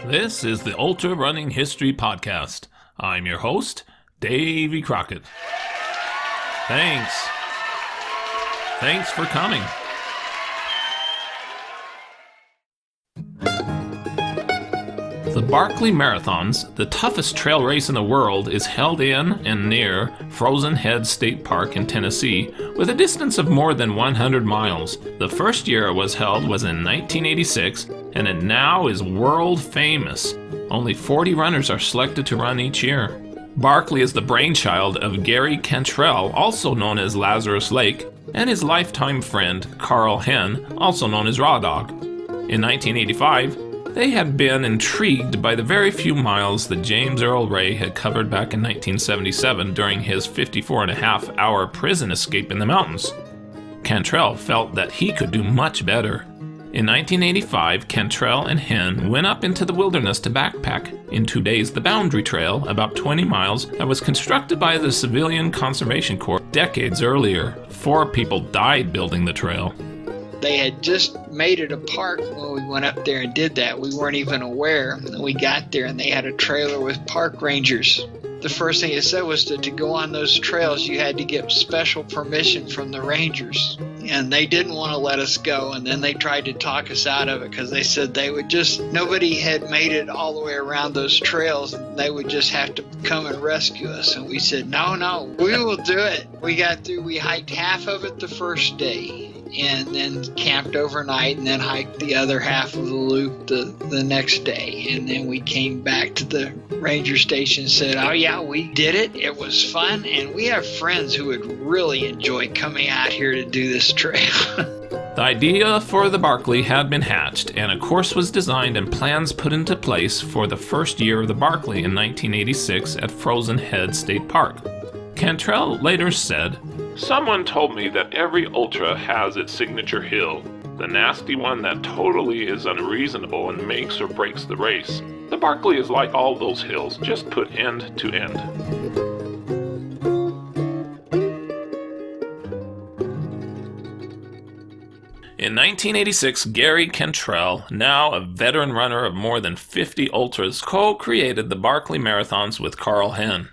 This is the Ultrarunning History Podcast. I'm your host, Davey Crockett. Thanks for coming. The Barkley Marathons, the toughest trail race in the world, is held in and near Frozen Head State Park in Tennessee with a distance of more than 100 miles. The first year it was held was in 1986, and it now is world famous. Only 40 runners are selected to run each year. Barkley is the brainchild of Gary Cantrell, also known as Lazarus Lake, and his lifetime friend Carl Henn, also known as Raw Dog. In 1985, they had been intrigued by the very few miles that James Earl Ray had covered back in 1977 during his 54.5-hour prison escape in the mountains. Cantrell felt that he could do much better. In 1985, Cantrell and Henn went up into the wilderness to backpack in 2 days the Boundary Trail, about 20 miles, that was constructed by the Civilian Conservation Corps decades earlier. 4 people died building the trail. They had just made it a park when we went up there and did that. We weren't even aware. And we got there and they had a trailer with park rangers. The first thing it said was that to go on those trails, you had to get special permission from the rangers. And they didn't want to let us go. And then they tried to talk us out of it because they said nobody had made it all the way around those trails. And they would just have to come and rescue us. And we said, no, we will do it. We got through, we hiked half of it the first day, and then camped overnight, and then hiked the other half of the loop the next day. And then we came back to the ranger station and said, oh yeah, we did it. It was fun, and we have friends who would really enjoy coming out here to do this trail. The idea for the Barkley had been hatched, and a course was designed and plans put into place for the first year of the Barkley in 1986 at Frozen Head State Park. Cantrell later said, "Someone told me that every ultra has its signature hill, the nasty one that totally is unreasonable and makes or breaks the race. The Barkley is like all those hills, just put end to end." In 1986, Gary Cantrell, now a veteran runner of more than 50 ultras, co-created the Barkley Marathons with Carl Henn.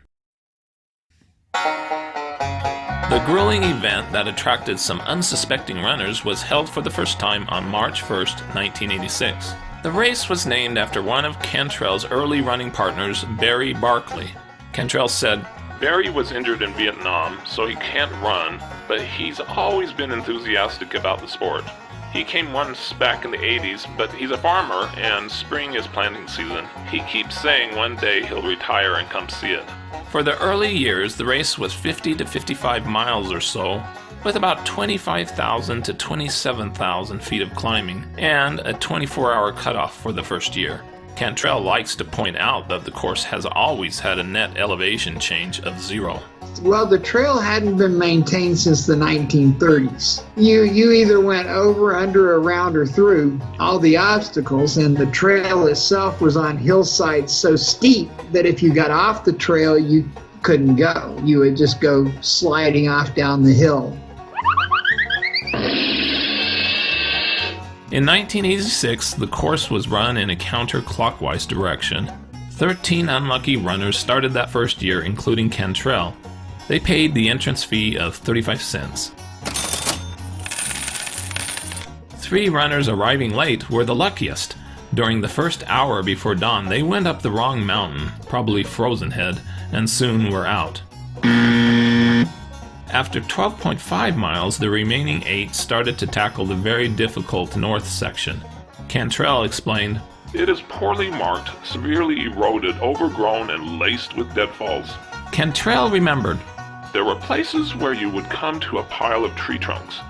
The grueling event that attracted some unsuspecting runners was held for the first time on March 1st, 1986. The race was named after one of Cantrell's early running partners, Barry Barkley. Cantrell said, "Barry was injured in Vietnam, so he can't run, but he's always been enthusiastic about the sport. He came once back in the 80s, but he's a farmer and spring is planting season. He keeps saying one day he'll retire and come see it." For the early years, the race was 50 to 55 miles or so, with about 25,000 to 27,000 feet of climbing, and a 24-hour cutoff for the first year. Cantrell likes to point out that the course has always had a net elevation change of 0. Well, the trail hadn't been maintained since the 1930s. You either went over, under, around, or through all the obstacles, and the trail itself was on hillsides so steep that if you got off the trail, you couldn't go. You would just go sliding off down the hill. In 1986, the course was run in a counterclockwise direction. 13 unlucky runners started that first year, including Cantrell. They paid the entrance fee of 35 cents. 3 runners arriving late were the luckiest. During the first hour before dawn, they went up the wrong mountain, probably Frozen Head, and soon were out. After 12.5 miles, the remaining 8 started to tackle the very difficult north section. Cantrell explained, "It is poorly marked, severely eroded, overgrown, and laced with deadfalls." Cantrell remembered, "There were places where you would come to a pile of tree trunks.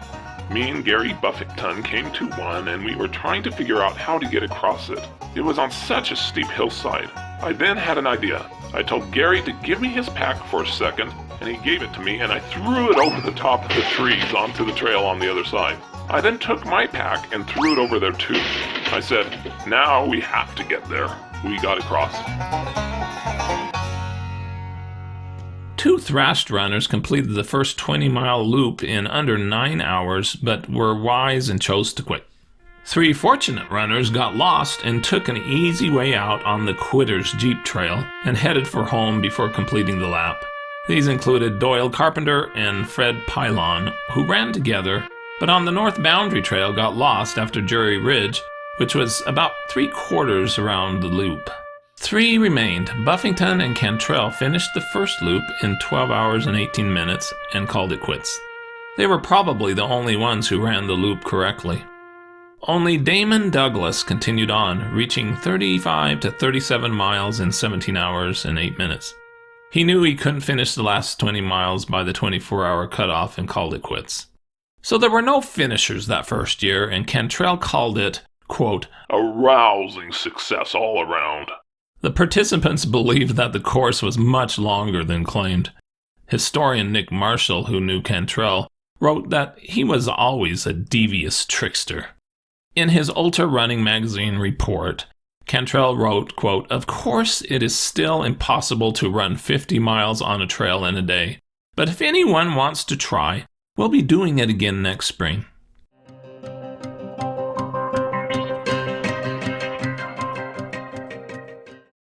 Me and Gary Buffington came to one, and we were trying to figure out how to get across it. It was on such a steep hillside. I then had an idea. I told Gary to give me his pack for a second, and he gave it to me, and I threw it over the top of the trees onto the trail on the other side. I then took my pack and threw it over there too. I said, 'Now we have to get there.' We got across." 2 thrashed runners completed the first 20-mile loop in under 9 hours, but were wise and chose to quit. 3 fortunate runners got lost and took an easy way out on the Quitter's Jeep Trail and headed for home before completing the lap. These included Doyle Carpenter and Fred Pylon, who ran together, but on the North Boundary Trail got lost after Jury Ridge, which was about 3/4 around the loop. 3 remained. Buffington and Cantrell finished the first loop in 12 hours and 18 minutes and called it quits. They were probably the only ones who ran the loop correctly. Only Damon Douglas continued on, reaching 35 to 37 miles in 17 hours and 8 minutes. He knew he couldn't finish the last 20 miles by the 24-hour cutoff and called it quits. So there were no finishers that first year, and Cantrell called it, quote, a rousing success all around. The participants believed that the course was much longer than claimed. Historian Nick Marshall, who knew Cantrell, wrote that he was always a devious trickster. In his Ultrarunning magazine report, Cantrell wrote, quote, of course it is still impossible to run 50 miles on a trail in a day, but if anyone wants to try, we'll be doing it again next spring.